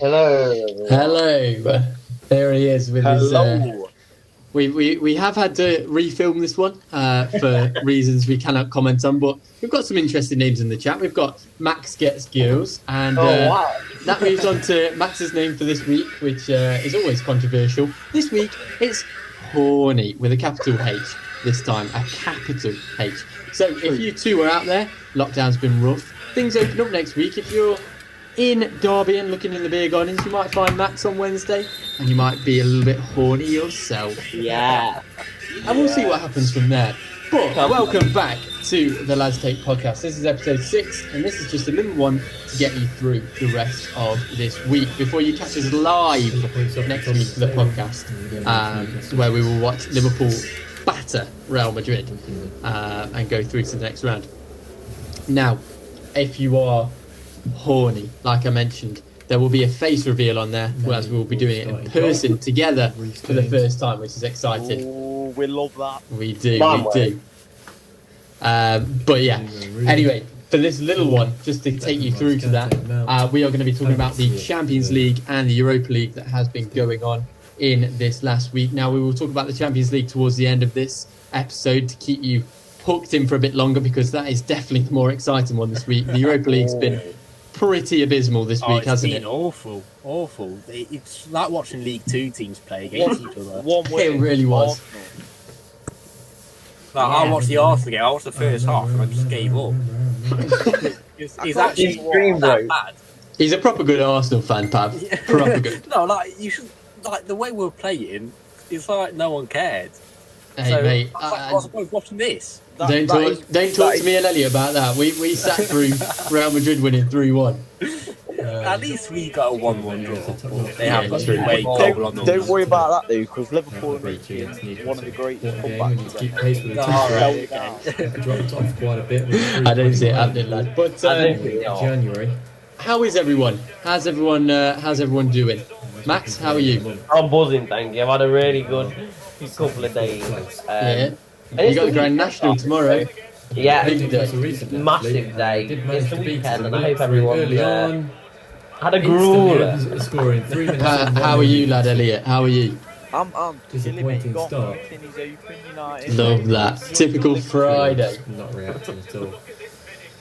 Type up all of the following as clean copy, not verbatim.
Hello, everyone. Hello. There he is with his. We have had to refilm this one for reasons we cannot comment on, but we've got some interesting names in the chat. We've got Max Gets Girls, and Wow. that moves on to Max's name for this week, which is always controversial. This week it's horny with a capital H. This time a capital H. So if you two are out there, lockdown's been rough. Things open up next week. If you're in Derby and looking in the beer gardens, you might find Max on Wednesday, and you might be a little bit horny yourself. Yeah. And we'll see what happens from there. But welcome back to the LadsTake podcast. This is episode 6, and this is just a little one to get you through the rest of this week before you catch us live next week for the podcast, where we will watch Liverpool batter Real Madrid and go through to the next round. Now, if you are horny, like I mentioned, there will be a face reveal on there, as we will be doing it in person together for the first time, which is exciting. Oh, we love that. We do. But yeah, anyway, for this little one, just to take you through to that, we are going to be talking about the Champions League and the Europa League that has been going on in this last week. Now, we will talk about the Champions League towards the end of this episode to keep you hooked in for a bit longer, because that is definitely the more exciting one this week. The Europa League's been pretty abysmal this week, hasn't it? Awful. It's like watching League 2 teams play against each other. It really was. I watched the Arsenal game. I watched the first half and I just gave up. He's actually not that bad. He's a proper good Arsenal fan, Pav. Proper good. No, like you should. Like the way we're playing, it's like no one cared. Hey, so, mate. I was watching this. Don't talk to me and Elliot about that. We sat through Real Madrid winning 3-1. At least we got a 1-1 draw. They have got to wait goal on us. Don't worry about that, though, because Liverpool are making one of the greatest comebacks. Dropped off quite a bit. I don't see it happening, lad. But January. how is everyone? How's everyone doing? Max, how are you? I'm buzzing, thank you. I've had a really good couple of days. Yeah. You got the Grand National tomorrow. Yeah, Big day. massive day. It's the weekend, and I hope everyone early on. had a grueler. Scoring 3 minutes. How are you, lad, Elliot? How are you? I'm Disappointing got start. meetings open, United. Love that. Typical Friday. Not reacting at all.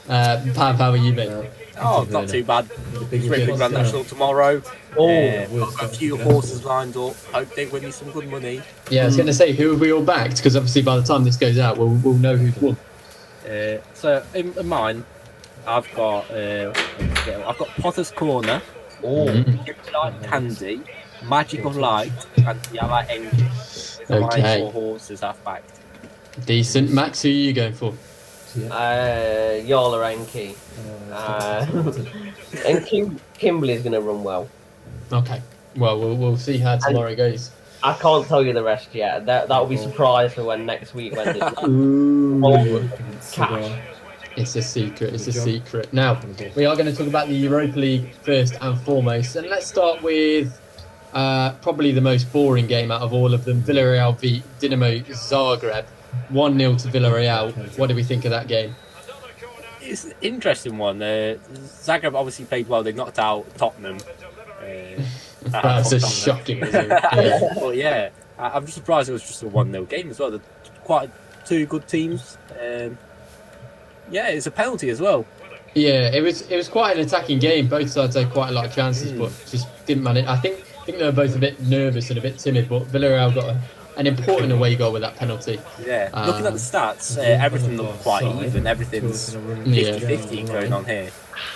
Pav, how are you, mate? Oh, not too bad. Really Grand National tomorrow. Got a few horses lined up. Hope they win me some good money. Yeah, I was going to say, who have we all backed? Because obviously by the time this goes out, we'll know who's won. So in mine, I've got Potter's Corner, Kryptonite Candy, Magic of Light, and Yalla Engine. Okay. My 4 horses I've backed. Decent. Max, who are you going for? Yola Enki. And Kimberly's going to run well. Okay. Well, we'll see how tomorrow goes. I can't tell you the rest yet. That will be surprise for when next week when it's Ooh. cash. It's a secret. It's a secret. Now, we are going to talk about the Europa League first and foremost. And let's start with probably the most boring game out of all of them. Villarreal beat Dinamo Zagreb 1-0 to Villarreal. What do we think of that game? It's an interesting one. Zagreb obviously played well. They knocked out Tottenham. That's a shocking result. Yeah. But yeah, I'm just surprised it was just a 1-0 game as well. They're quite 2 good teams. Yeah, it's a penalty as well. Yeah, it was quite an attacking game. Both sides had quite a lot of chances, but just didn't manage. I think they were both a bit nervous and a bit timid, but Villarreal got an important away goal with that penalty. Yeah, looking at the stats, everything looked quite even. Everything's 50-50 going on here.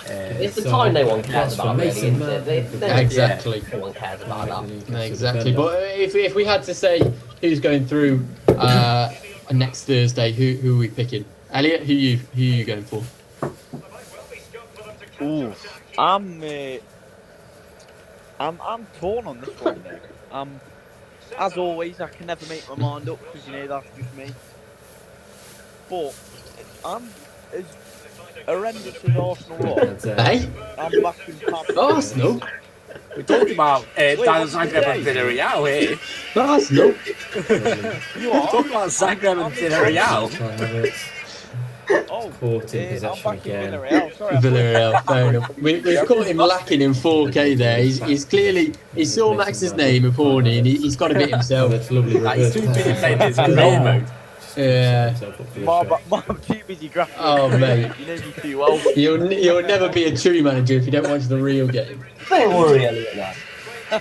It's the time no one cares about, really, isn't it? Exactly. No one cares about that. Exactly. But if we had to say who's going through next Thursday, who are we picking? Elliot, who you going for? Ooh, I'm torn on this one. As always, I can never make my mind up because that's just me. But I'm as horrendous as Arsenal was. Hey, I'm backing Pab. Arsenal. We're talking about Zagreb and Villarreal here. Arsenal. You We're are. talking about Zagreb and Villarreal. Oh, Caught in I'm possession back in again. Villarreal. Sorry, I Villarreal, fair enough. We've caught him lacking in 4K there. He's clearly, he saw Max's name of Horny and he's got a bit Oh, himself. that's lovely Like, he's reverse too busy pass. playing his Yeah. goal mode. Yeah. I'm too busy graphics. Oh, mate. You know me too well. You'll never be a true manager if you don't watch the real game. Don't worry, Elliot.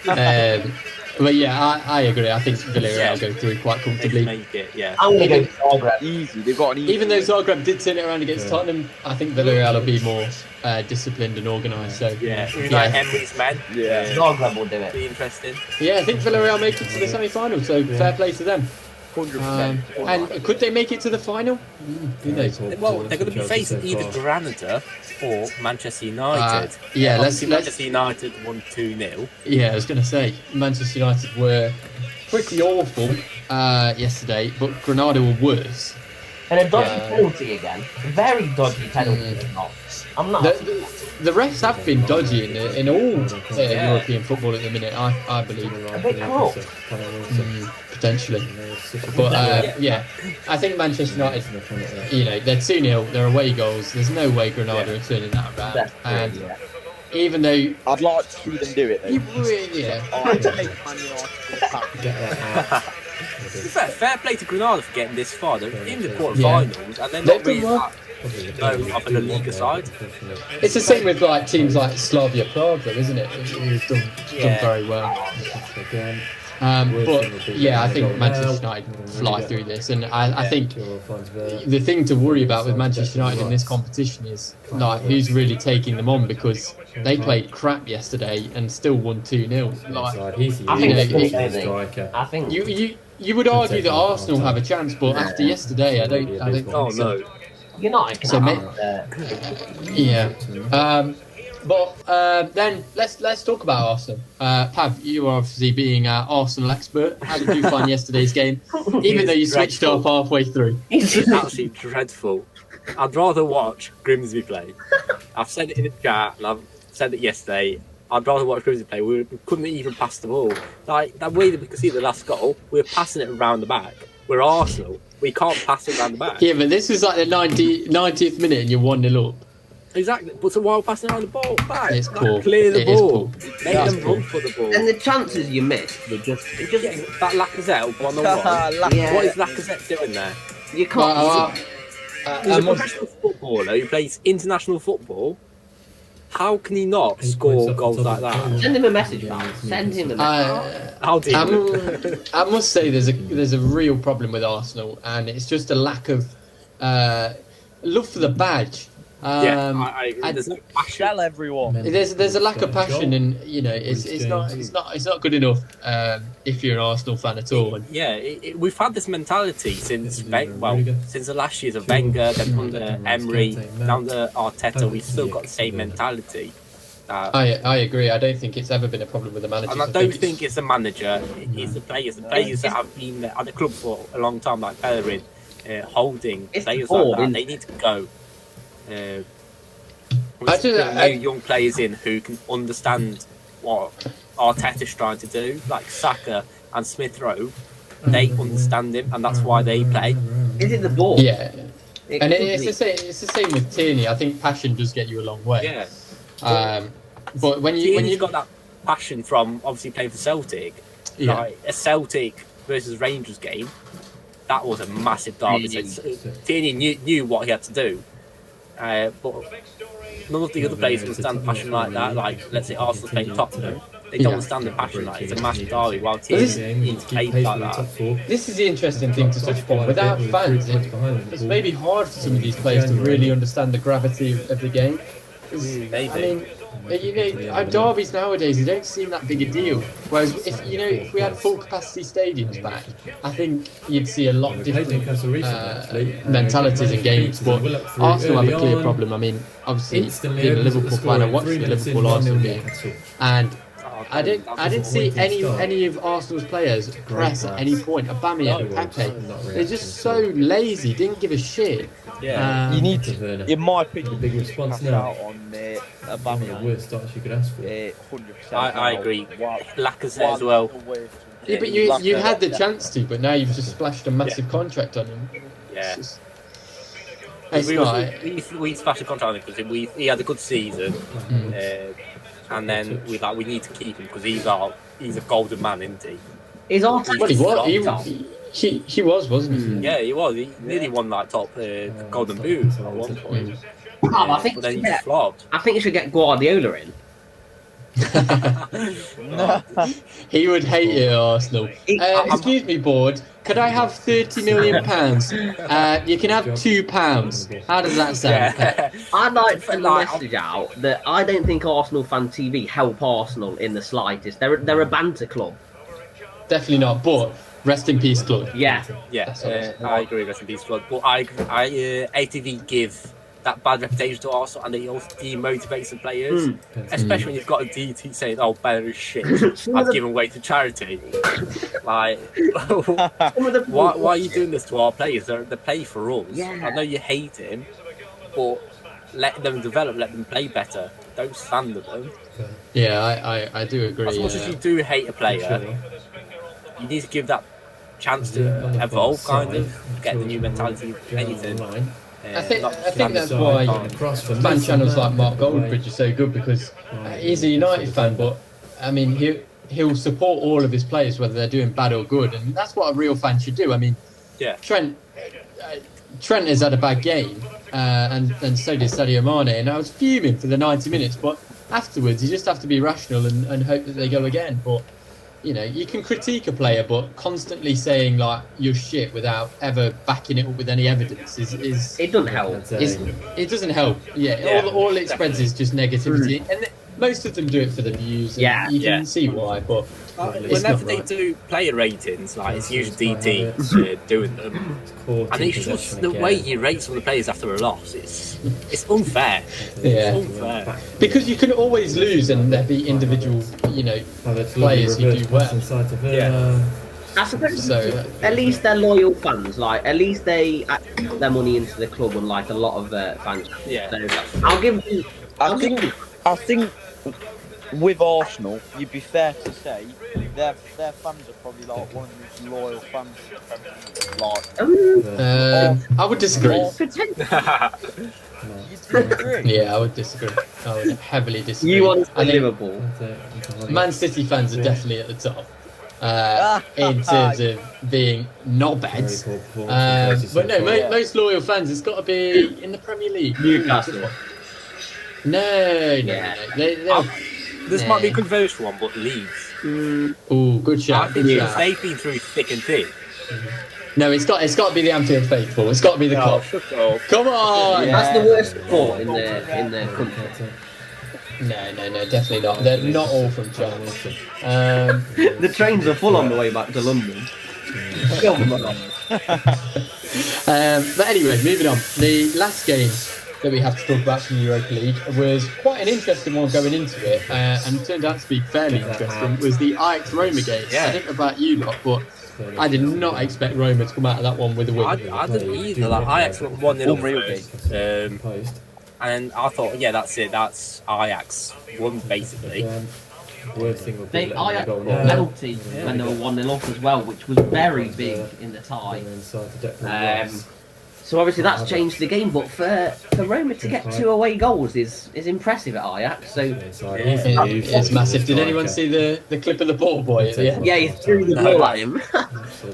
Man. But yeah, I agree. I think Villarreal Yeah. go through quite They comfortably. make it, yeah. I'm gonna go for Zagreb. Easy. They've got an easy. Even though Zagreb did turn it around against Yeah. Tottenham, I think Villarreal will be more disciplined and organised. So Yeah, yeah. like Emery's men. Yeah. Zagreb will do it. Be interesting. Yeah, I think Villarreal make it to the semi-final. So fair play to them. 100%. And could they make it to the final? Who knows? Well, they're going to be facing either Granada or Manchester United. Yeah, Obviously, let's Manchester United won 2-0. Yeah, I was going to say Manchester United were pretty awful yesterday, but Granada were worse. And a dodgy Yeah. penalty again. Very dodgy penalty. I'm not. The refs have been dodgy in all European football at the minute. I believe A bit corrupt. potentially, but yeah, I think Manchester United. You know, they're 2-0. They're away goals. There's no way Granada are turning that around. That's And yeah. even though I'd like to see them do it, though. yeah, I hate Man United to the pack. Get that out. To be fair play to Granada for getting this far. They're in the quarterfinals and they're They've not done really well. low up in the league side. It's the same with like teams like Slavia Prague, though, isn't it? Who've done very well. But yeah, I think Manchester United fly through this, and I think the thing to worry about with Manchester United in this competition is like who's really taking them on, because they played crap yesterday and still won 2-0. Like, He's I think you know, they're he- striker. I think you would argue that Arsenal have a chance, but after yesterday, I don't think Oh so. no. United can So have, Yeah. Then let's talk about Arsenal. Pav, you are obviously being our Arsenal expert. How did you find yesterday's game? Even though you switched off halfway through. It's absolutely dreadful. I'd rather watch Grimsby play. I've said it in the chat and I've said it yesterday. I'd rather watch Grimsby play. We couldn't even pass the ball. Like that way that we could see the last goal, we were passing it around the back. We're Arsenal. We can't pass it around the back. Yeah, but this was like the 90th minute and you're 1-0 up. Exactly. But so while passing around the ball back, It's like, cool. clear the It is ball. cool. Make That's them cool. run for the ball. and the chances you missed were just Yeah, that Lacazette 1-on-1. Yeah. What is Lacazette doing there? you can't. He's a professional footballer who plays international football. How can he not He score points up goals the like top that? of the Send him a message, man. Send him a message. How do you? I must say there's a real problem with Arsenal, and it's just a lack of love for the badge. I agree. There's no passion. Tell everyone. There's a lack of passion, and you know it's not good enough if you're an Arsenal fan at all. And Yeah, we've had this mentality since since the last years of Wenger, then under Emery, now under Arteta. We've still got the same mentality. I agree. I don't think it's ever been a problem with the managers. And I don't think it's the manager, it's the players. The players that have been at the club for a long time, like Bellerin, Holding, It's players the board, like that, isn't they it? need to go. I just- New young players in who can understand what Arteta's trying to do, like Saka and Smith Rowe. They understand him, and that's why they play. Is it the ball? Yeah, It and could it's be. the same. It's the same with Tierney. I think passion does get you a long way. Yeah, But when you got that passion from obviously playing for Celtic, yeah. like a Celtic versus Rangers game, that was a massive derby. Tierney knew what he had to do, but none of the other players understand passion like that. Like let's say Arsenal playing Tottenham, they don't Yeah. understand the passion like it's a massive derby. While this- Tierney played like that. This is the interesting thing to touch upon. Without fans, it's maybe hard for some of these players to really understand the gravity of the game. 'Cause, Maybe. I mean, derbies nowadays, they don't seem that big a deal. Whereas if we had full capacity stadiums back, I think you'd see a lot different mentalities in games. But Arsenal have a clear problem. I mean, obviously being a Liverpool fan, I watched the Liverpool Arsenal game, and I didn't see any of Arsenal's players press at any point. Aubameyang, Pepe, they're just so lazy. Didn't give a shit. Yeah. You need to, in my opinion, big response pass now. out on The Aubameyang. worst starts you could ask for. 100%. I agree. Wow. Lacazette as well. Yeah, but you had the chance to, but now you've just splashed a massive contract on him. Yeah. It's just- It's not. We smashed a contract on him because he had a good season, and then we need to keep him because he's a golden man, isn't he? Is Arteta Well, he was, wasn't he? Yeah, he was. He nearly won that top golden boot at one point. I think But then he just flopped. I think you should get Guardiola in. He would hate it at Arsenal. Excuse me, board. Could I have £30 million? You can have £2. How does that sound? Yeah. I'd like to send a message out that I don't think Arsenal Fan TV help Arsenal in the slightest. They're a banter club. Definitely not. But rest in peace, club. Yeah. Yeah, I agree. Rest in peace, Flood. But ATV give that bad reputation to Arsenal, and they also demotivate the players, especially when you've got a DT saying, "Oh, Better is shit. I've given away to charity." Like, why are you doing this to our players? They play for us. Yeah. I know you hate him, but let them develop. Let them play better. Don't slander them. Yeah, I do agree. As much as you do hate a player, you need to give that chance to evolve, kind of get the new mentality, anything. I think that's why fan channels like Mark Goldbridge are so good, because he's a United fan, but I mean he'll support all of his players whether they're doing bad or good, and that's what a real fan should do. I mean, yeah, Trent has had a bad game, and so did Sadio Mane, and I was fuming for the 90 minutes, but afterwards you just have to be rational and hope that they go again. But you know, you can critique a player, but constantly saying like you're shit without ever backing it up with any evidence is It doesn't help. it doesn't help. Yeah, all it spreads is just negativity, and most of them do it for the views. And you can see why, but whenever they do player ratings, like it's usually DT doing them, and it's just the way you rate some of the players after a loss. It's unfair. Yeah, it's unfair. Because you can always lose, and there be individual, players who do well. Yeah. I suppose So at least they're loyal fans. Like at least they put their money into the club, unlike a lot of fans. Yeah. So, I'll give them. I think with Arsenal, you'd be fair to say their fans are probably like one of the most loyal fans in the Premier League. Like, I would disagree. you disagree? Yeah, I would disagree. I would heavily disagree. You want I think Liverpool? Man City fans are definitely at the top in terms of being knobheads. But no, most loyal fans, it's got to be in the Premier League. Newcastle. No. This might be a controversial one, but Leeds. Oh, good shout. I think they've been through thick and thin. No, it's got to be the Anfield faithful. It's got to be the club. Come on. Yeah. That's the worst sport in the country. No, definitely not. They're not all from China. The trains are full on the way back to London. But anyway, moving on. The last game that we have to talk about from the Europa League was quite an interesting one going into it, and turned out to be fairly interesting. Was the Ajax-Roma game. Yeah. I don't know about you lot, but I did not expect Roma to come out of that one with a win. I didn't either. Like, Ajax won 1-0 Unreal first. And I thought, yeah, that's it. That's Ajax won, basically. They Ajax got a penalty when they were 1-0 up as well, which was very big in the tie. So obviously that's changed the game, but for Roma to get 2 away goals is impressive at Ajax. So it's massive. Did anyone see the clip of the ball boy at the end? yeah, he threw the ball at him.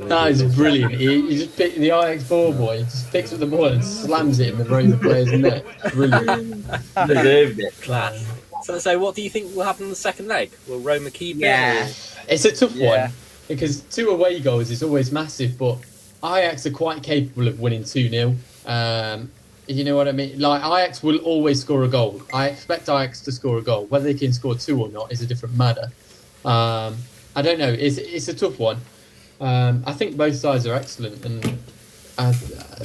That is brilliant. He just picked the Ajax ball boy, just picks up the ball and slams it in the Roma player's net. Brilliant. Deserved it. Class. So what do you think will happen in the second leg? Will Roma keep Yeah. it? It's a tough one, because 2 away goals is always massive, but Ajax are quite capable of winning 2-0. You know what I mean? Like, Ajax will always score a goal. I expect Ajax to score a goal. Whether they can score 2 or not is a different matter. I don't know. It's a tough one. I think both sides are excellent, and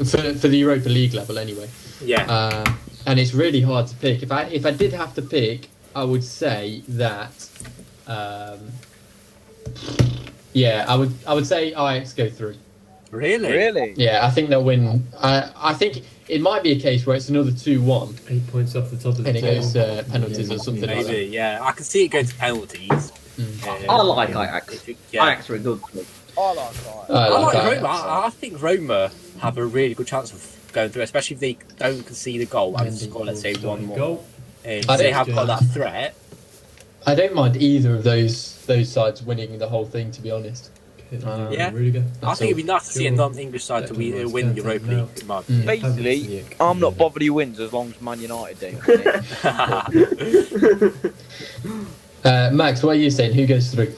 for the Europa League level anyway. Yeah. And it's really hard to pick. If I did have to pick, I would say that. I would say Ajax go through. Really? Yeah, I think they'll win. I think it might be a case where it's another 2-1. 8 points off the top of the and it table. goes penalties or something like that. Maybe, yeah. I can see it going to penalties. I like Ajax. Yeah. Ajax are a good club. I like that. I like Roma. Ajax. I think Roma have a really good chance of going through, especially if they don't concede a goal and score, let's say, 1-1. Goal. If they have got that threat. I don't mind either of those sides winning the whole thing, to be honest. Yeah. Rudiger. I think it'd be nice to see a non-English side to win Europa League. In my opinion. Basically, I'm not bothered who wins as long as Man United do. Max, what are you saying? Who goes through?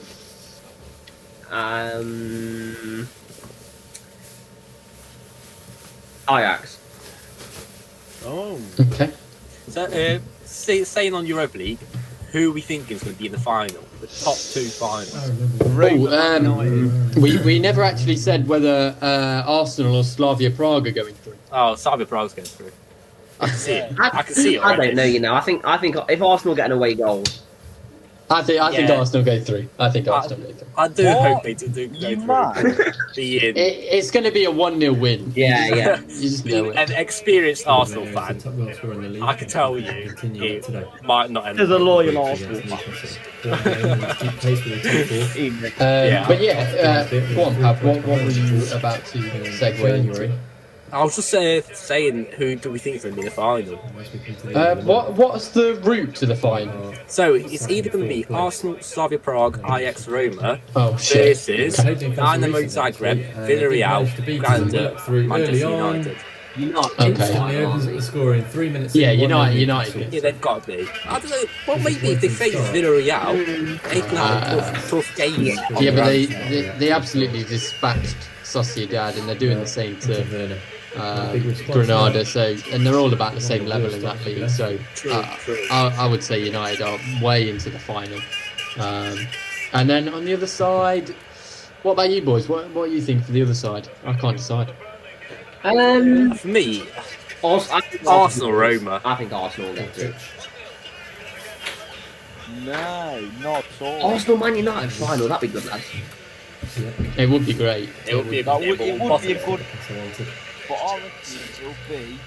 Ajax. Oh. Okay. So, saying on Europa League, who are we thinking is going to be in the final? The top 2 finals. We never actually said whether Arsenal or Slavia Prague are going through. Oh, Slavia Prague's going through. I can see it. I can see it. I don't know, you know. I think if Arsenal get an away goal, I think Arsenal go through. I think Arsenal go through. I do hope they do go through. It's going to be a 1-0 win. yeah. You just know it. An experienced Arsenal fan, I can tell you, it might not end. There's a loyal Arsenal fan. But go on, Pav. What were you about to segue into? I was just saying, who do we think is going to be in the final? What's the route to the final? So it's either going to be Arsenal, Slavia Prague, Ajax Roma versus Dynamo Zagreb, Villarreal, and Manchester United. Instantly opens up the score in 3 minutes. Yeah, United. Yeah, they've got to be. I don't know. Well, maybe if they face Villarreal, they can have a tough game. Yeah, but they absolutely dispatched Sociedad, and they're doing the same to Granada. So, and they're all about the same level in that league. So, I would say United are way into the final. And then on the other side, what about you boys? What do you think for the other side? I can't decide. For me, Arsenal, Roma. I think Arsenal will get through. No, not at all. Arsenal Man United final, that'd be good, lads. It would be great. It would be a It would good. be a good. But I reckon it'll be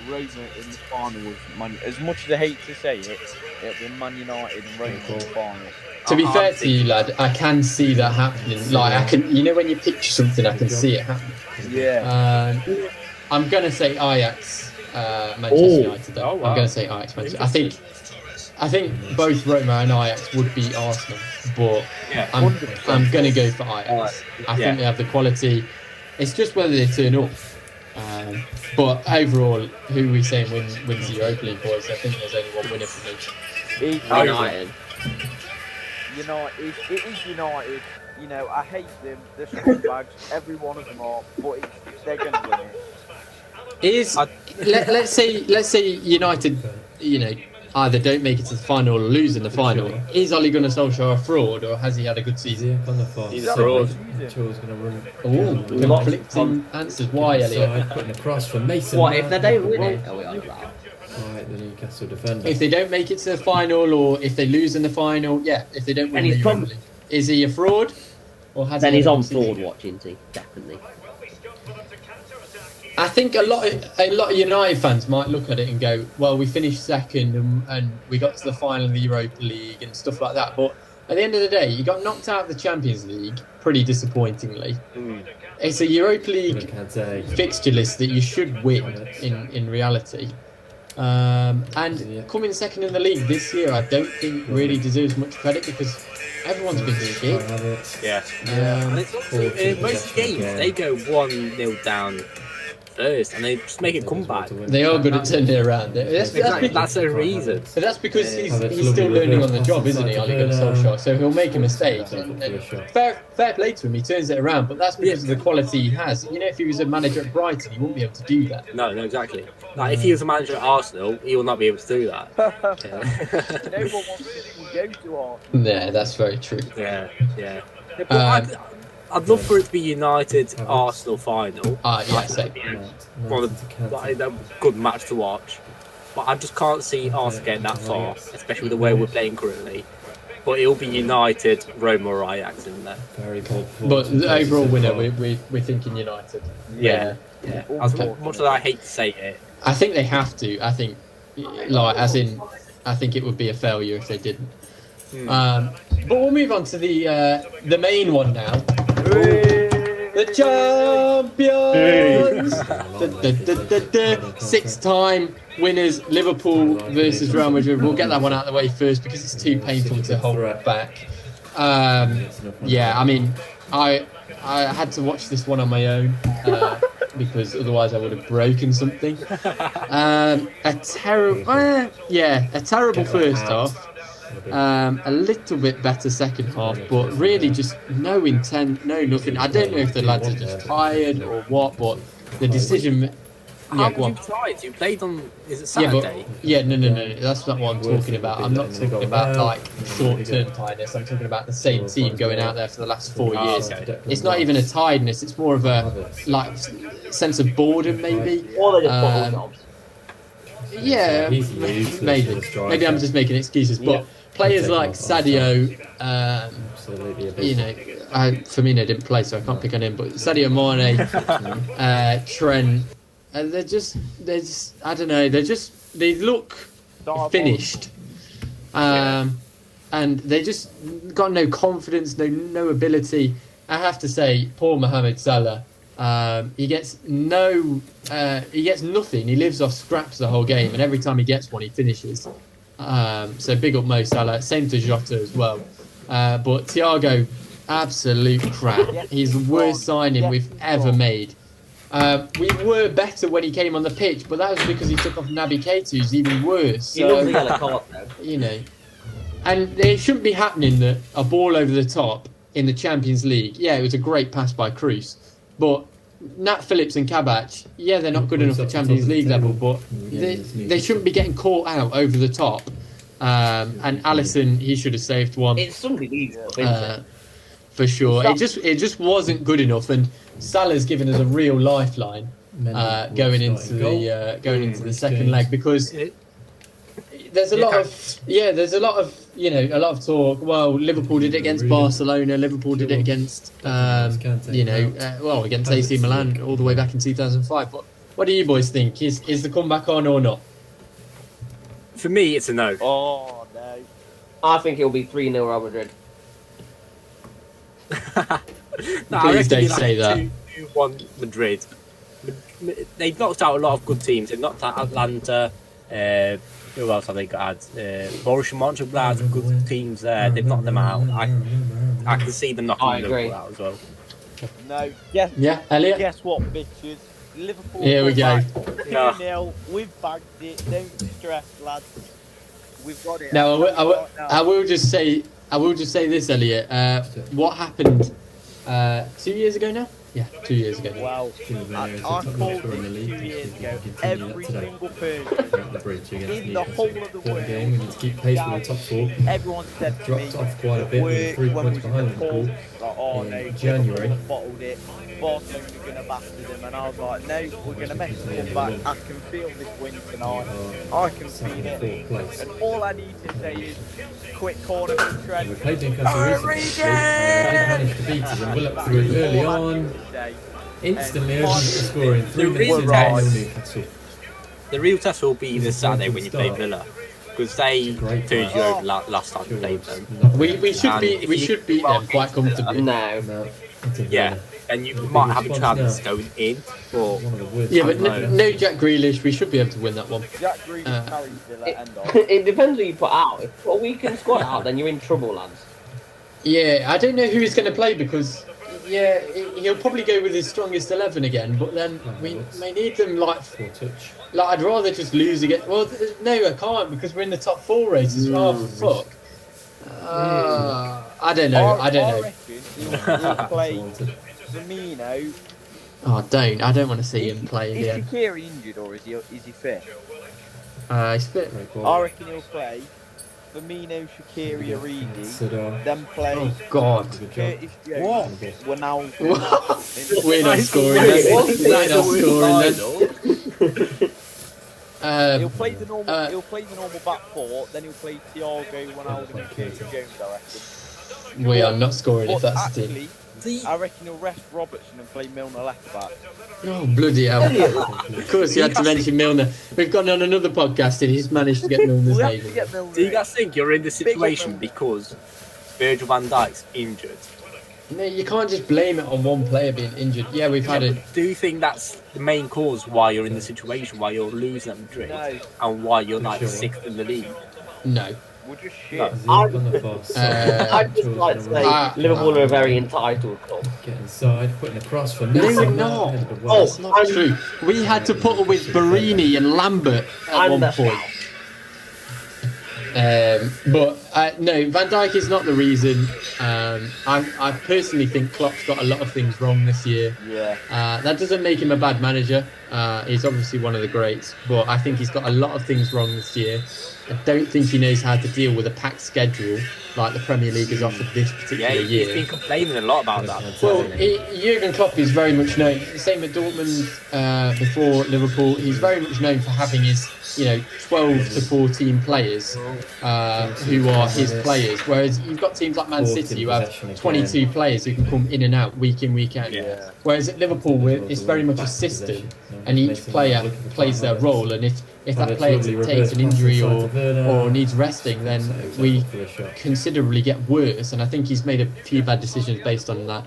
Roma in the final with Man. As much as I hate to say it, it'll be Man United and Roma in the final. To be fair to you, lad, I can see that happening. Like I can, when you picture something, I can see it happening. Yeah. I'm gonna say Ajax, Manchester United. Though. I'm gonna say Ajax, Manchester. I think both Roma and Ajax would beat Arsenal, but I'm gonna go for Ajax. I think they have the quality. It's just whether they turn up. But overall, who are we saying wins the Europa League, boys? I think there's only one winner for me. United. United. It is United. You know, I hate them. They're scumbags. Every one of them are. But they're going to win it. Let's say United, either don't make it to the final or lose in the final. Is Ole Gunnar Solskjaer a fraud, or has he had a good season? He's a fraud. Conflicting answers. Why, Elliot? Putting a cross for Mason. What if they don't win it? Are we on that? Right, the Newcastle defender. If they don't make it to the final, or if they lose in the final, if they don't win the Europa League, is he a fraud, or has then he he's had a on good season? fraud watch, isn't he? Definitely. I think a lot of United fans might look at it and go, well, we finished second and we got to the final of the Europa League and stuff like that. But at the end of the day, you got knocked out of the Champions League pretty disappointingly. It's a Europa League fixture list that you should win in reality. And coming second in the league this year, I don't think really deserves much credit because everyone's been shit. Yeah. And it's also, most games, they go 1-0 down first and they just make a comeback. They are good at turning it around. That's the reason. But that's because he's still learning on the job, isn't he, Ole Gunnar Solskjaer? So he'll make a mistake. And fair play to him, he turns it around. But that's because of the quality he has. If he was a manager at Brighton, he wouldn't be able to do that. No, exactly. Like if he was a manager at Arsenal, he will not be able to do that. No one wants to go to Arsenal. Yeah, that's very true. Yeah. But I'd love for it to be United Arsenal final. Same. A good match to watch. But I just can't see Arsenal getting that far, especially with the way we're playing currently. But it'll be United, Roma or Ajax in there. But the overall winner, we're thinking United. Yeah. As much as I hate to say it. I think they have to. I think, I think it would be a failure if they didn't. But we'll move on to the main one now. The The champions! Six-time winners, Liverpool versus Real Madrid. We'll get that one out of the way first because it's too painful to hold back. Yeah, I mean, I had to watch this one on my own because otherwise I would have broken something. A terrible first half. A little bit better second half, but really just no intent, no nothing. I don't know if the lads are just tired or what, but the decision. How did you tired? You played on, is it Saturday? No. That's not what I'm talking about. I'm not talking about like short-term tiredness. I'm talking about the same team going out there for the last 4 years. Okay. It's not even a tiredness. It's more of a like sense of boredom, maybe. Or they just bottle jobs. Yeah, maybe I'm just making excuses, but players like Sadio, Firmino didn't play, so I can't pick on him. But Sadio Mane, Trent, they're just, I don't know, they look finished, and they just got no confidence, no ability. I have to say, poor Mohamed Salah. He gets nothing. He lives off scraps the whole game, and every time he gets one, he finishes. So big up Mo Salah. Same to Jota as well. But Thiago, absolute crap. He's the worst signing we've ever made. We were better when he came on the pitch, but that was because he took off Naby Keita, who's even worse. He loves the yellow card, though. You know, and it shouldn't be happening that a ball over the top in the Champions League. Yeah, it was a great pass by Kroos, but Nat Phillips and Kabach, they're not good enough for Champions League level, but they shouldn't be getting caught out over the top. And Alisson, he should have saved one. It's something for sure. It just wasn't good enough, and Salah's given us a real lifeline going into the second leg, because there's a lot of talk. Well, Liverpool did it against Barcelona. Liverpool did it against against AC Milan all the way back in 2005. But what do you boys think? Is the comeback on or not? For me, it's a no. Oh no! I think it'll be 3-0 Real Madrid. Please don't say that. 2-1 Madrid. They've knocked out a lot of good teams. They've knocked out Atlanta. Who else have they got? Borussia Mönchengladbach, some good teams there. They've knocked them out. I can see them knocking Liverpool out as well. No. Elliot? Guess what, bitches? Liverpool. Here we go. 2-0. We've bagged it. Don't stress, lads. We've got it. Now, I will just say this, Elliot. What happened 2 years ago now? Yeah, 2 years ago. Well, I called it 2 years ago. Every single person in the whole of the world, game. We need to keep pace with the top four. everyone said to me, Dropped off quite a bit. We were 3 points behind Liverpool in January. Bottled it. Barcelona are going to bastard them, and I was like, no, we're going to make a comeback. I can feel this win tonight. I can feel it. And all I need to say is, quick corner from Trent. We played Newcastle recently. They managed to beat us, and Willock threw it early on. Instantly opened the score in 3 minutes into Newcastle. The real test will be this Saturday when you play Villa, because they turned you over last time you played them. We should beat them quite comfortably. No. Yeah, and you might have a chance going in, but no Jack Grealish. We should be able to win that one. Jack Grealish carries Villa end off. It depends who you put out. If a weekend squad out, then you're in trouble, lads. Yeah, I don't know who he's going to play, because he'll probably go with his strongest 11 again. But then we may need them like I'd rather just lose again. Well, no, I can't, because we're in the top 4 races. Oh fuck. I don't know. I reckon he'll play Firmino. Oh, I don't want to see him play again. Is Shaqiri injured, or is he fit? He's fit. I reckon he'll play Firmino, Shaqiri, Origi, then play. Oh God! Curtis Jones. We're now. We're not scoring. We're not scoring. He'll play the normal. He'll play the normal back 4. Then he'll play Thiago, Ronaldo, and Curtis Jones. I reckon. We are not scoring if that's the team. I reckon he'll rest Robertson and play Milner left back. Oh, bloody hell. Of course you had to mention Milner. We've gone on another podcast and he's managed to get Milner's name. Do you guys think you're in this situation because Virgil van Dijk's injured? No, you can't just blame it on one player being injured. Yeah, we've had a. Do you think that's the main cause why you're in the situation, why you're losing at Madrid, No. and why you're like Sure. 6th in the league? No. We're just shit. No. Is he up on the far side? I'd just like to say Liverpool are a very entitled club. Get inside, putting a cross for No, Mason we're Mount, not. headed away. Oh, That's not true. We had to put up with Barini and Lambert at And one the point. No, Van Dijk is not the reason. I personally think Klopp's got a lot of things wrong this year. Yeah. That doesn't make him a bad manager. He's obviously one of the greats, but I think he's got a lot of things wrong this year. I don't think he knows how to deal with a packed schedule like the Premier League has offered this particular Yeah, year. he's been complaining a lot about that. Well, Jurgen Klopp is very much known. Same at Dortmund before Liverpool. He's very much known for having his, 12 to 14 players who are his players. Whereas you've got teams like Man City who have 22 players who can come in and out week in, week out. Yeah. Whereas at Liverpool, it's very much a system, and each player plays their role. And if that player takes an injury or needs resting, then we considerably get worse. And I think he's made a few bad decisions based on that.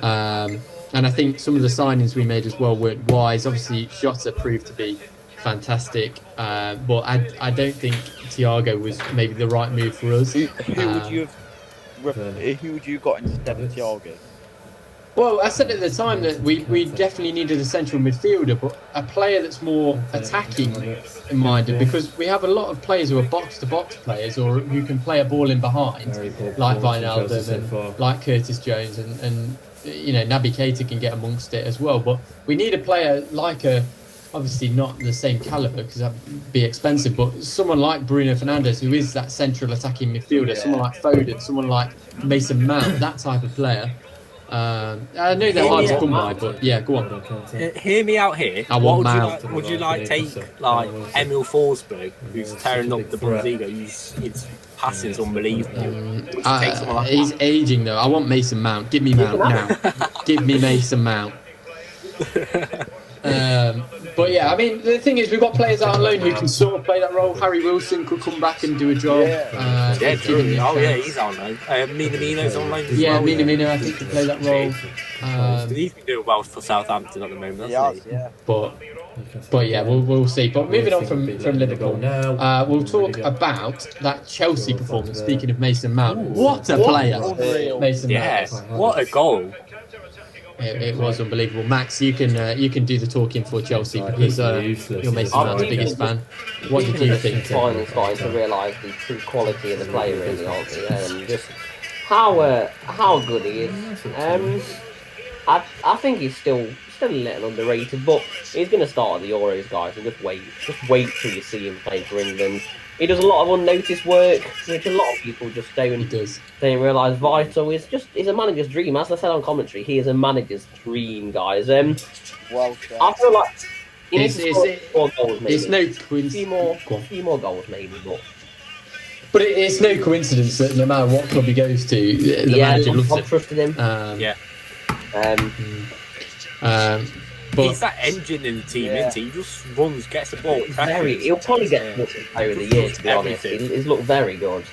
And I think some of the signings we made as well weren't wise. Obviously, Jota proved to be fantastic, but I don't think Thiago was maybe the right move for us. Who would you have? Who would you got instead of Thiago? Well, I said at the time that we definitely needed a central midfielder, but a player that's more attacking minded, because we have a lot of players who are box-to-box players or who can play a ball in behind, like Wijnaldum and like Curtis Jones, and Naby Keita can get amongst it as well. But we need a player like obviously not the same calibre because that would be expensive, but someone like Bruno Fernandes, who is that central attacking midfielder, someone like Foden, someone like Mason Mount, that type of player. I know they're hard to come by, but yeah, go on. Hear me out here. I want Mount. Would you like take like Emil Forsberg, who's tearing up the Bundesliga? His passing is unbelievable. Take someone like He's that. aging though. I want Mason Mount. Give me Mount now. Give me Mason Mount. But yeah, I mean, the thing is, we've got players out on loan who can sort of play that role. Harry Wilson could come back and do a job. Yeah, true. Oh yeah, he's on loan. Minamino's on loan as well. Minamino, I think, can play that role. He's been doing well for Southampton at the moment, hasn't he? Yeah. But yeah, we'll see. But moving on from Liverpool, we'll talk about that Chelsea performance. Speaking of Mason Mount, what a player, Mason Yeah, Mount. what a goal. It was unbelievable. Max, you can do the talking for Chelsea because you're Mason Mount's biggest fan. What did you think? Finally starting to realise the true quality of the player, really, aren't we? And just how good he is. I think he's still a little underrated, but he's going to start at the Euros, guys. And just wait till you see him play for England. He does a lot of unnoticed work, which a lot of people just don't realise. Vital he's a manager's dream. As I said on commentary, he is a manager's dream, guys. Well said. I feel like he needs to score more goals, maybe. It's no a few coincidence. more goals, maybe, But it's no coincidence that no matter what club he goes to, the manager loves it. Trusted him. But He's that engine in the team, isn't he? He just runs, gets the ball. He'll probably get player of the year, to be honest. He's looked very good.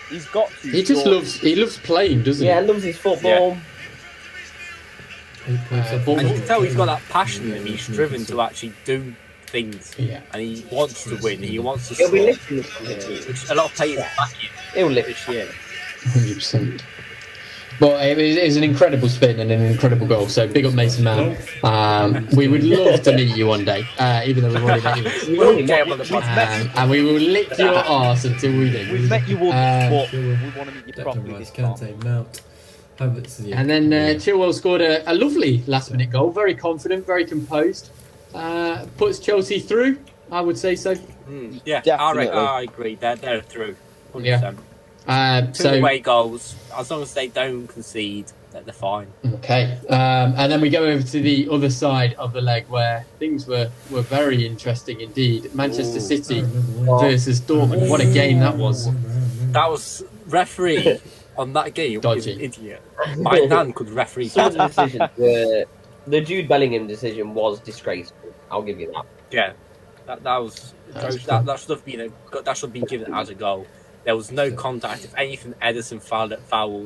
He's got to. he just loves playing, doesn't Yeah, loves his football. And you can tell he's got that passion in him. He's driven to actually do things. Yeah. And he wants to win. He wants to He'll be score. lifting Which a lot of players are backing He'll lift this year. 100%. But it was an incredible spin and an incredible goal. So big up Mason Mount. We would love to meet you one day, even though we've already met you. We already met you. And we will lick your arse until we do. We've met you once, but we want to meet you properly this time. Mount. And then Chilwell scored a lovely last-minute goal. Very confident, very composed. Puts Chelsea through, I would say so. Yeah, Definitely. I agree. They're through. 100%. Yeah. Two away goals. As long as they don't concede, they're fine. Okay. And then we go over to the other side of the leg where things were very interesting indeed. Manchester City versus Dortmund. What a game that was. That was referee on that game. Dodgy. Was an idiot. My nan could referee. Some of the decisions, the Jude Bellingham decision was disgraceful. I'll give you that. Yeah, that was that should have been given as a goal. There was no contact. If anything, Ederson fouled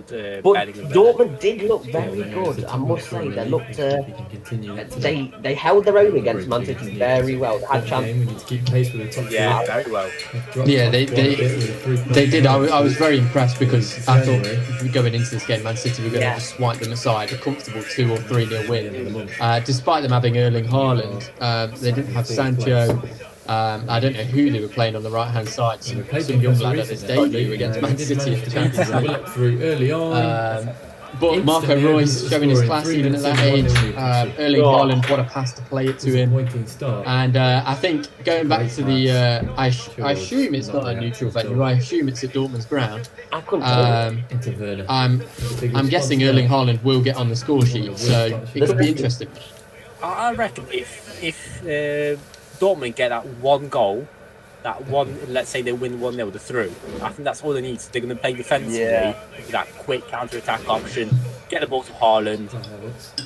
But Bellingham. Dortmund did look very good. I must say, they looked. They held their own against Man City very well. They had chances. We need to keep pace with the top Yeah, very well. Yeah, they did. I was very impressed because I thought going into this game, Man City were going to just swipe them aside, a comfortable 2 or 3-0 win. Despite them having Erling Haaland, they didn't have Sancho. I don't know who they were playing on the right-hand side. Some young lad at his debut against Man City at the Champions League. Through early on. But Marco Reus showing his class even at that age. Erling Haaland, what a pass to play it to him. And I think going back to the, I assume it's not a neutral venue. I assume it's at Dortmund's ground. I'm guessing Erling Haaland will get on the score sheet, so it could be interesting. I reckon if Dortmund get that one goal, let's say they win 1-0, they're through. I think that's all they need. They're going to play defensively, with that quick counter-attack option, get the ball to Haaland,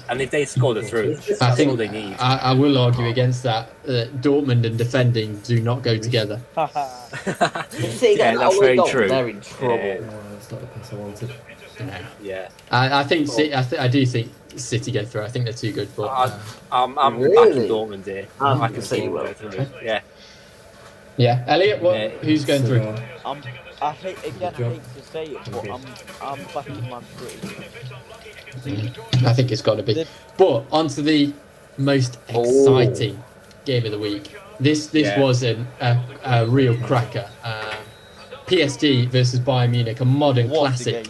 and if they score, they're through. That's all they need. I will argue against that. Dortmund and defending do not go together. That's very true. They're in trouble. That's not the pass I wanted. Yeah. I do think City go through. I think they're too good. But I'm Really? backing Dortmund here. I can see well. go through. Yeah. yeah, Elliot, who's going through? I hate to say it, but I'm backing Man City. I think it's got to be. But onto the most exciting game of the week. This was a real cracker. PSG versus Bayern Munich, a modern classic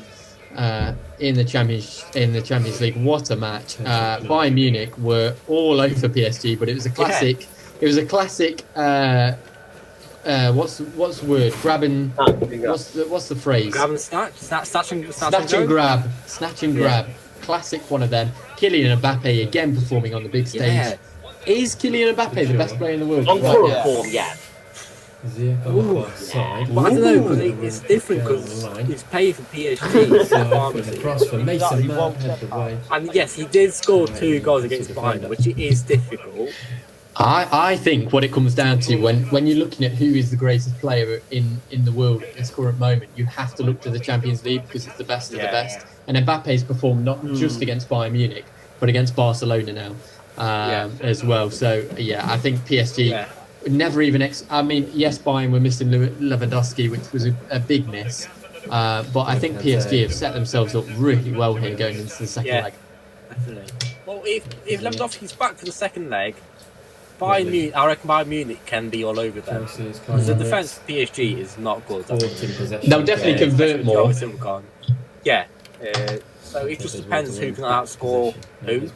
in the Champions League. What a match! Bayern Munich were all over PSG, but it was a classic. Yeah. It was a classic. What's the word? Grabbing. What's the phrase? Grab and snatch and grab. Classic one of them. Kylian Mbappe again performing on the big stage. Yeah. Is Kylian Mbappe the best player in the world? On current form, yeah. But I don't know, because it's different because he's paying for PSG. Cross for Mason Mount, headed away. And yes, he did score 2 goals against Bayern, which is difficult. I think what it comes down to when you're looking at who is the greatest player in the world at this current moment, you have to look to the Champions League because it's the best of the best. And Mbappe's performed not just against Bayern Munich, but against Barcelona now as well. So I think PSG never even. Yes, Bayern were missing Lewandowski, which was a big miss. But I think PSG have set themselves up really well here going into the second leg. Definitely. Well, if Lewandowski's back for the second leg, I reckon Bayern Munich can be all over them. Because the defence of PSG is not good. They'll definitely convert more. Yeah. So it just depends who can outscore who.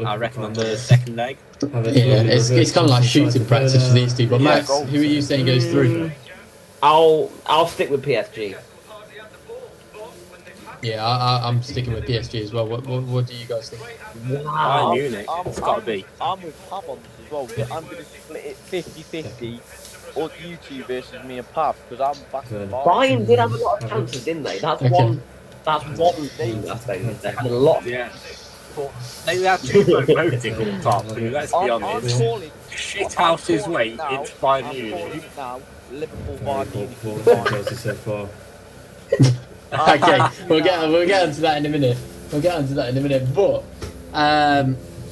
I reckon on the second leg. Yeah, it's kind of like shooting practice for these two. But Max, who are you saying goes through? I'll stick with PSG. Yeah, I'm sticking with PSG as well. What do you guys think? Bayern Munich, it's got to be. I'm with Pav on this as well. I'm going to split it 50-50, or you two versus me and Pav, because I'm back to Bayern did have a lot of chances, didn't they? That's one thing I think. They had a lot. Yeah. But they had 2 voting on top. Let's be honest. Shit houses wait. It's Bayern Munich. Now, Liverpool, Bayern Munich. So far. Okay, we'll get onto that in a minute. But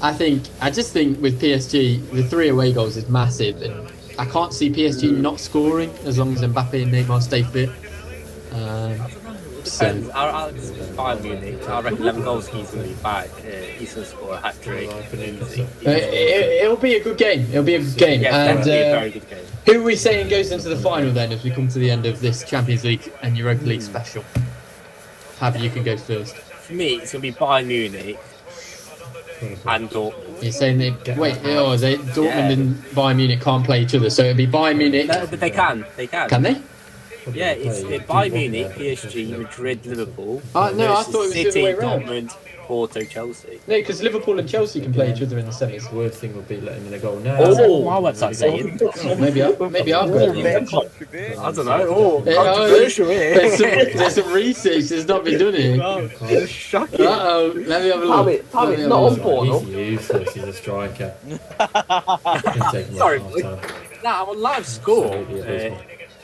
I just think with PSG, the 3 away goals is massive, and I can't see PSG not scoring as long as Mbappe and Neymar stay fit. Depends. Bayern Munich, I reckon Lewandowski's going to be back. He's going to score a hat-trick. It'll be a good game. Yeah, definitely a very good game. Who are we saying goes into the final then as we come to the end of this Champions League and Europa League special? Pav, you can go first. For me, it's going to be Bayern Munich and Dortmund. You're saying Dortmund and Bayern Munich can't play each other, so it'll be Bayern Munich. No, but they can. Can they? Yeah, it's Bayern Munich, PSG, Madrid, Liverpool. No, I thought it was City, the other way around. Dortmund, Porto, Chelsea. No, because Liverpool and Chelsea can play each other in the semis. The worst thing would be letting in a goal now. Oh, my website saying. Maybe I've got it. I don't know. Controversial here. There's some research that's not been done here. It's shocking. Uh-oh, let me have a look. Pab, it's not on portal. He's useless, he's a striker. Sorry, I'm on live score.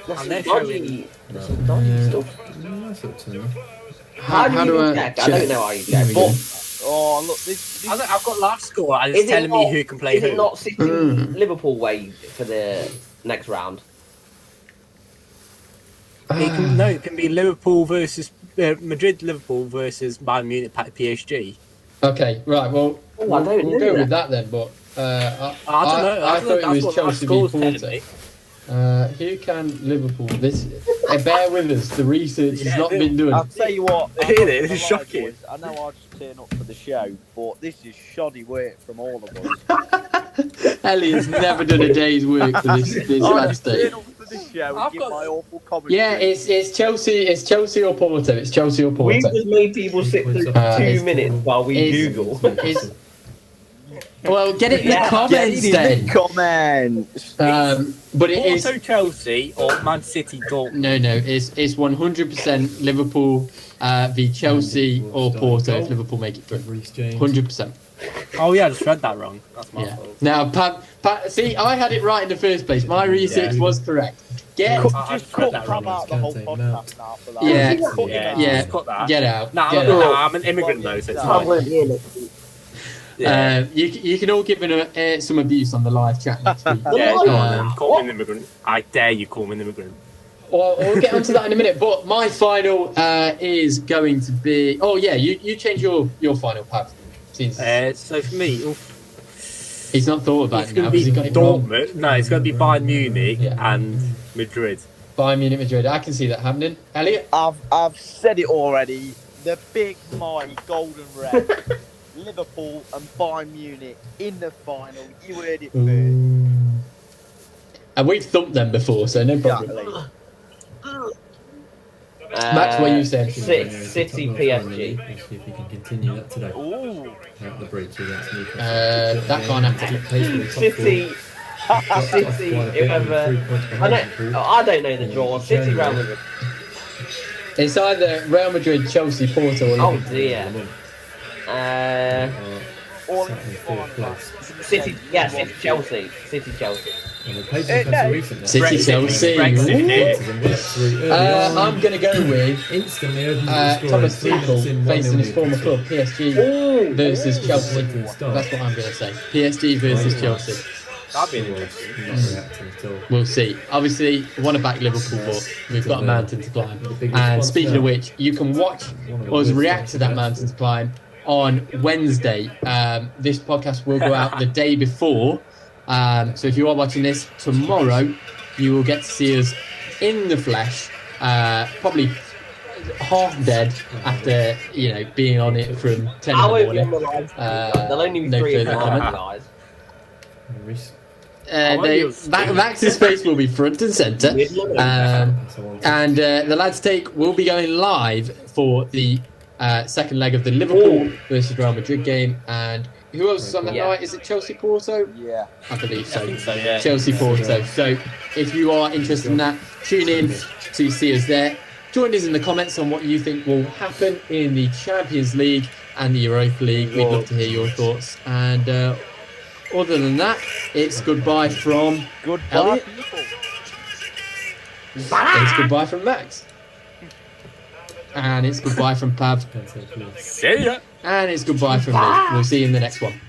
There's And some they're showing. dodgy, there's some dodgy stuff. That's up to me. How do you check? I don't know how you check. There we go. But Oh, look, this I've got live score and is it's it telling not, me who can play is who. it not City Liverpool way for the next round? It can be Liverpool versus Madrid, Liverpool versus Bayern Munich, PSG. Okay, right. Well, Oh, I don't we'll know go that. with that then. But I don't know. I thought it was what Chelsea v score's Porto. telling me. Who can Liverpool? Bear with us. The research has not been done. I'll tell you what. Hear it, this is shocking. Boys, I know I just turn up for the show, but this is shoddy work from all of us. Elliot's never done a day's work for this I last just day. turn up for the show I've and give got- my awful commentary. Yeah, it's Chelsea. It's Chelsea or Porto. It's Chelsea or We Porto. just made people sit through 2 minutes while we it's- Google. It's, well, get it in the Yeah, comments Get then. in the comments. But it is Also Chelsea or Man City, Dortmund. no. It's 100% Liverpool v Chelsea or Porto if Liverpool make it through. Reece James. 100%. Oh yeah, I just read that wrong. That's my Yeah. fault. Now, Pat, see, I had it right in the first place. My research was correct. Get Just cut that out the whole Can't take podcast now for that. Yeah, Just cut him out. yeah. Just cut that. get out. No, Get no, out. I'm an immigrant though, so it's I fine. Yeah. You can all give some abuse on the live chat next week. Yeah, go on Um, then. Call me an immigrant. I dare you call me an immigrant. Well, we'll get onto that in a minute. But my final is going to be. Oh yeah, you change your final, Pat. Since So for me, he's not thought about it's it now going to because be he got it wrong. Dortmund. No, it's going to be Bayern Munich Yeah. and Madrid. Bayern Munich, Madrid. I can see that happening. Elliot. I've said it already. The big, mighty golden red, Liverpool and Bayern Munich in the final. You heard it first. And we've thumped them before, so no problem. Exactly. Max, what you saying? City PSG. We'll see if he can continue that today. Ooh. Out the breach against Newcastle. That can't happen. Keep pace with the top City, four. City, whoever. 3 points I behind don't, Liverpool. I don't know the draw. City, Real Madrid. It's either Real Madrid, Chelsea, Porto, or Oh Liverpool. dear. All Sat in fourth place. City, yeah, City, Chelsea. City, Chelsea. And we played Newcastle recently. City, Chelsea. Ooh. I'm going to go with Instantly opened the score. Thomas 3 minutes Tuchel in, facing 1-0 his former Newcastle. club, PSG versus Chelsea. Waiting start. That's what I'm going to say. PSG versus Chelsea. That'd be interesting. Not reacting at all. We'll see. Obviously, we want to back Liverpool, but we've got a mountain to climb. The big And response speaking now. of which, you can watch us react to that mountain to climb on Wednesday. This podcast will go out the day before. So if you are watching this tomorrow, you will get to see us in the flesh, probably half dead after being on it from 10 I in won't be the on the morning. live. There'll only be no 3 of further us, comment. guys. Reece- Max's face will be front and centre. that's a one. And the Lads Take will be going live for the second leg of the Liverpool versus Real Madrid game. And who else is on that Yeah. night? Is it Chelsea Porto? Yeah. I believe so. I think so, yeah. Chelsea Porto. So if you are interested in that, tune in to see us there. Join us in the comments on what you think will happen in the Champions League and the Europa League. We'd love to hear your thoughts. And other than that, it's goodbye from Goodbye, Elliot. people. It's goodbye from Max. And it's goodbye from Pav. Can't say please. See ya. And it's goodbye from me. We'll see you in the next one.